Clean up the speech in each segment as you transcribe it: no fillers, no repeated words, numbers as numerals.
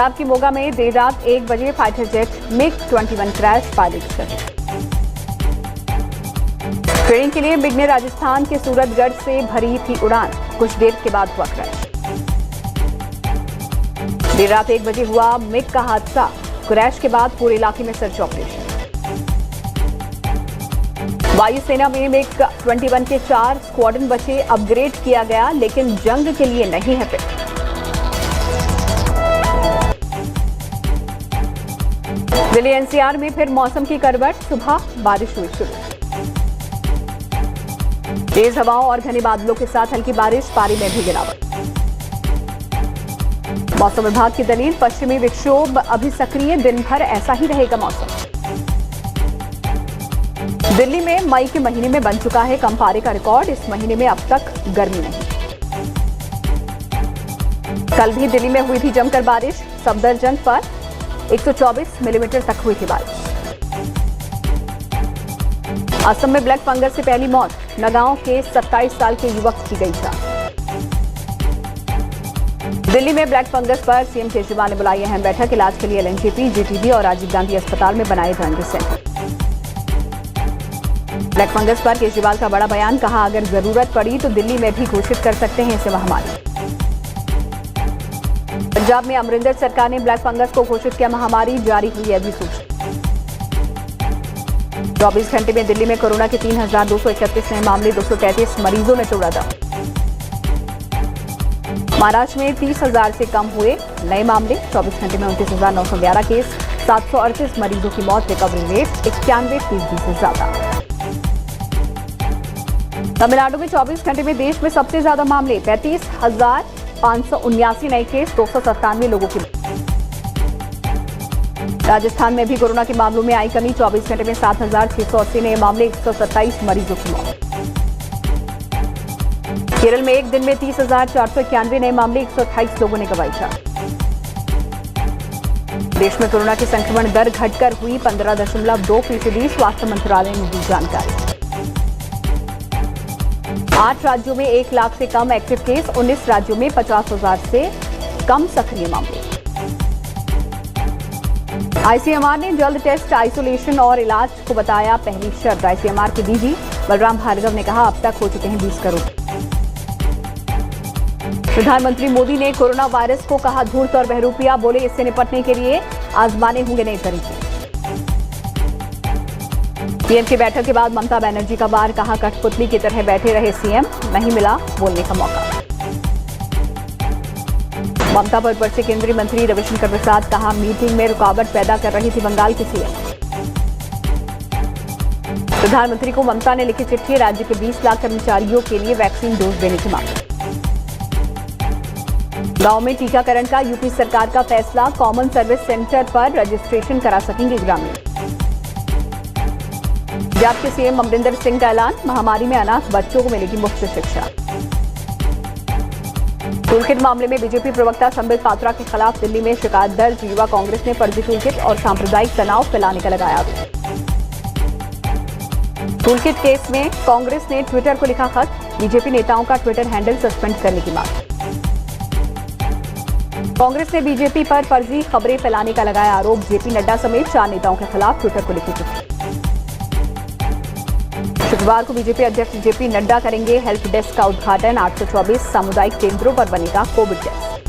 पंजाब की मोगा में देर रात 1 बजे fighter jet MiG-21 crash, pilot शहीद। ट्रेनिंग के लिए मिग ने राजस्थान के सूरतगढ़ से भरी थी उड़ान, कुछ देर के बाद हुआ क्रैश। देर रात 1 बजे हुआ मिग का हादसा, क्रैश के बाद पूरे इलाके में सर्च ऑपरेशन। वायुसेना में MiG-21 के 4 स्क्वाड्रन बचे, अपग्रेड किया गया लेकिन जंग के लिए नहीं है फिट। दिल्ली NCR में फिर मौसम की करवट, सुबह बारिश हुई शुरू। तेज हवाओं और घने बादलों के साथ हल्की बारिश, पारी में भी गिरावट। मौसम विभाग की दलील, पश्चिमी विक्षोभ अभी सक्रिय, दिन भर ऐसा ही रहेगा मौसम। दिल्ली में मई के महीने में बन चुका है कम पारे का रिकॉर्ड, इस महीने में अब तक गर्मी नहीं। कल भी दिल्ली में हुई थी जमकर बारिश, सफदरजंग पर 124 मिलीमीटर तक हुई थी बारिश। असम में ब्लैक फंगस से पहली मौत, नगांव के 27 साल के युवक की गई जान। दिल्ली में ब्लैक फंगस पर सीएम केजरीवाल ने बुलाई अहम बैठक, इलाज के लिए LNJP, GTB और राजीव गांधी अस्पताल में बनाए जाएंगे सेंटर। ब्लैक फंगस पर केजरीवाल का बड़ा बयान, कहा अगर जरूरत पड़ी तो दिल्ली में भी घोषित कर सकते हैं इसे महामारी। पंजाब में अमरिंदर सरकार ने ब्लैक फंगस को घोषित किया महामारी, जारी हुई अधिसूचना। 24 घंटे में दिल्ली में कोरोना के 3,231 नए मामले, 233 मरीजों ने तोड़ा दम। महाराष्ट्र में 30,000 से कम हुए नए मामले, 24 घंटे में 29,911 केस, 738 मरीजों की मौत, रिकवरी रेट 91% से ज्यादा। तमिलनाडु में 24 घंटे में देश में सबसे ज्यादा मामले, 35,579 नए केस, 297 लोगों की। राजस्थान में भी कोरोना के मामलों में आई कमी, 24 घंटे में 7,680 नए मामले, 127 मरीजों की मौत। केरल में एक दिन में 30,491 नए मामले, 128 लोगों ने गंवाई जान। देश में कोरोना की संक्रमण दर घटकर हुई 15.2%, स्वास्थ्य मंत्रालय ने दी जानकारी। 8 राज्यों में 1 लाख से कम एक्टिव केस, 19 राज्यों में 50,000 से कम सक्रिय मामले। ICMR ने जल्द टेस्ट, आइसोलेशन और इलाज को बताया पहली शर्त। ICMR के DG बलराम भार्गव ने कहा अब तक हो चुके हैं 20 करोड़। प्रधानमंत्री मोदी ने कोरोना वायरस को कहा धूर्त और बहरूपिया, बोले इससे निपटने के लिए आजमाने होंगे नए तरीके। पीएम की बैठक के बाद ममता बनर्जी का वार, कहा कठपुतली की तरह बैठे रहे सीएम, नहीं मिला बोलने का मौका। ममता पर से केंद्रीय मंत्री रविशंकर प्रसाद, कहा मीटिंग में रुकावट पैदा कर रही थी बंगाल की सीएम। प्रधानमंत्री को ममता ने लिखी चिट्ठी, राज्य के 20 लाख कर्मचारियों के लिए वैक्सीन डोज देने की मांग। गांव में टीकाकरण का यूपी सरकार का फैसला, कॉमन सर्विस सेंटर पर रजिस्ट्रेशन करा सकेंगे ग्रामीण। पंजाब के सीएम अमरिंदर सिंह का ऐलान, महामारी में अनाथ बच्चों को मिलेगी मुफ्त शिक्षा। टूलकिट मामले में बीजेपी प्रवक्ता संबित पात्रा के खिलाफ दिल्ली में शिकायत दर्ज, युवा कांग्रेस ने फर्जी टूलकिट और सांप्रदायिक तनाव फैलाने का लगाया आरोप। टूलकिट केस में कांग्रेस ने ट्विटर को लिखा खत, बीजेपी नेताओं का ट्विटर हैंडल सस्पेंड करने की मांग। कांग्रेस ने बीजेपी पर फर्जी खबरें फैलाने का लगाया आरोप, जेपी नड्डा समेत 4 नेताओं के खिलाफ ट्विटर को लिखी चिट्ठी। शुक्रवार को बीजेपी अध्यक्ष जेपी नड्डा करेंगे हेल्प डेस्क का उद्घाटन, 824 सामुदायिक केंद्रों पर बनेगा कोविड टेस्ट।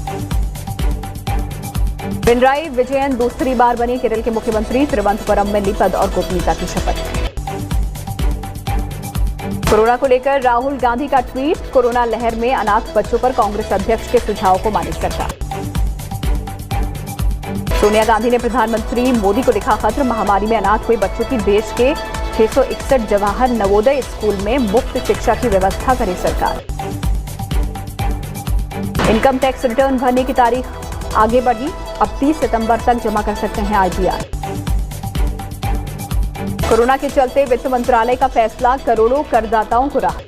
पिनराई विजयन दूसरी बार बने केरल के मुख्यमंत्री, तिरुवनंतपुरम में ली पद और गोपनीयता की शपथ। कोरोना को लेकर राहुल गांधी का ट्वीट, कोरोना लहर में अनाथ बच्चों पर कांग्रेस अध्यक्ष के सुझाव को माने सरकार। सोनिया गांधी ने प्रधानमंत्री मोदी को लिखा खत, महामारी में अनाथ हुए बच्चों की देश के 661 जवाहर नवोदय स्कूल में मुफ्त शिक्षा की व्यवस्था करे सरकार। इनकम टैक्स रिटर्न भरने की तारीख आगे बढ़ी, अब 30 सितंबर तक जमा कर सकते हैं ITR। कोरोना के चलते वित्त मंत्रालय का फैसला, करोड़ों करदाताओं को राहत।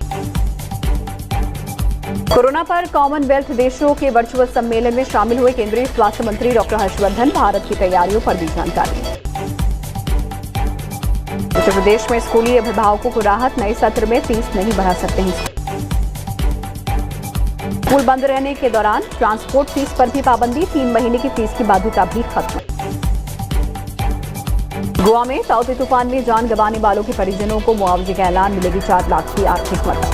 कोरोना पर कॉमनवेल्थ देशों के वर्चुअल सम्मेलन में शामिल हुए केंद्रीय स्वास्थ्य मंत्री डॉक्टर हर्षवर्धन, भारत की तैयारियों पर दी जानकारी। उत्तर प्रदेश में स्कूली अभिभावकों को राहत, नए सत्र में फीस नहीं बढ़ा सकते हैं। स्कूल बंद रहने के दौरान ट्रांसपोर्ट फीस पर भी पाबंदी, 3 महीने की फीस की बाध्यता भी खत्म। गोवा में ताउते तूफान में जान गंवाने वालों के परिजनों को मुआवजे का ऐलान, मिलेगी 4 लाख की आर्थिक मदद।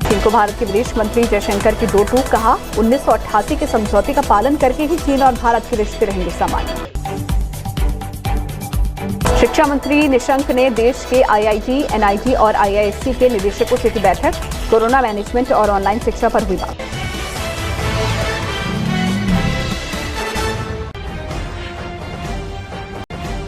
चीन को भारत के विदेश मंत्री जयशंकर की दो टूक, कहा 1988 के समझौते का पालन करके ही चीन और भारत के रिश्ते रहेंगे सामान्य। शिक्षा मंत्री निशंक ने देश के IIT, NIT और IISc के निदेशकों से की बैठक, कोरोना मैनेजमेंट और ऑनलाइन शिक्षा पर हुई बात।